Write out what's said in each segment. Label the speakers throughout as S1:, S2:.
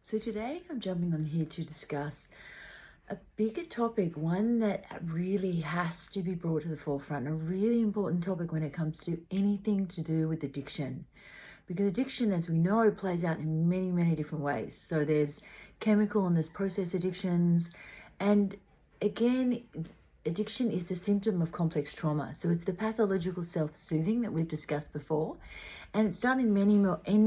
S1: So today I'm jumping on here to discuss a bigger topic, one that really has to be brought to the forefront, a really important topic when it comes to anything to do with addiction. Because addiction, as we know, plays out in many, many different ways. So there's chemical and there's process addictions. And again, addiction is the symptom of complex trauma. So it's the pathological self-soothing that we've discussed before. And it's done in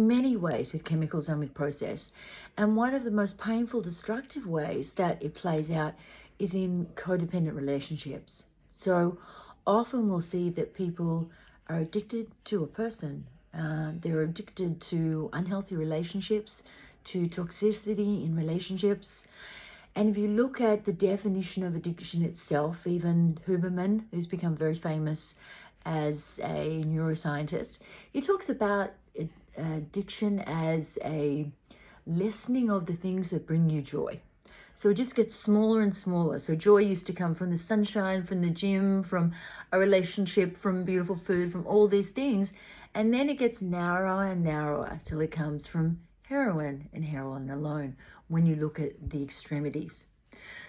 S1: many ways with chemicals and with process. And one of the most painful, destructive ways that it plays out is in codependent relationships. So often we'll see that people are addicted to a person. They're addicted to unhealthy relationships, to toxicity in relationships. And if you look at the definition of addiction itself, even Huberman, who's become very famous as a neuroscientist, he talks about addiction as a lessening of the things that bring you joy. So it just gets smaller and smaller. So joy used to come from the sunshine, from the gym, from a relationship, from beautiful food, from all these things. And then it gets narrower and narrower till it comes from heroin and heroin alone when you look at the extremities.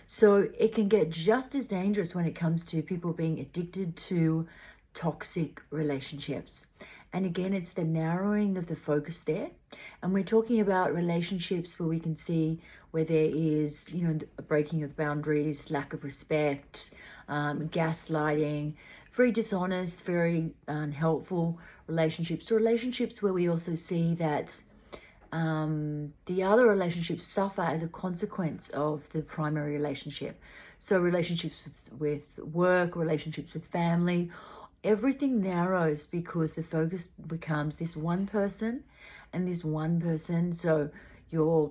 S1: So it can get just as dangerous when it comes to people being addicted to toxic relationships. And again, it's the narrowing of the focus there. And we're talking about relationships where we can see where there is, a breaking of boundaries, lack of respect, gaslighting, very dishonest, very unhelpful relationships, relationships where we also see that the other relationships suffer as a consequence of the primary relationship. So relationships with work, relationships with family, everything narrows because the focus becomes this one person and this one person. So your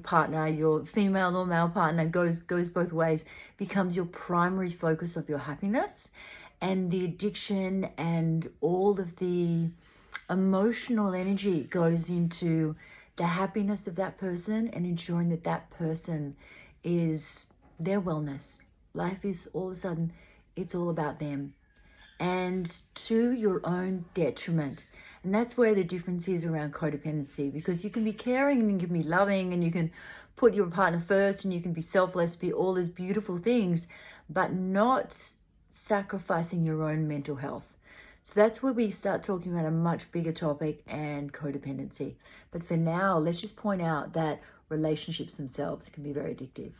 S1: partner, your female or male partner goes both ways, becomes your primary focus of your happiness, and the addiction and all of the emotional energy goes into the happiness of that person and ensuring that that person is their wellness. Life is all of a sudden, it's all about them, and to your own detriment. And that's where the difference is around codependency, because you can be caring and you can be loving and you can put your partner first and you can be selfless, be all those beautiful things, but not sacrificing your own mental health. So that's where we start talking about a much bigger topic and codependency. But for now, let's just point out that relationships themselves can be very addictive.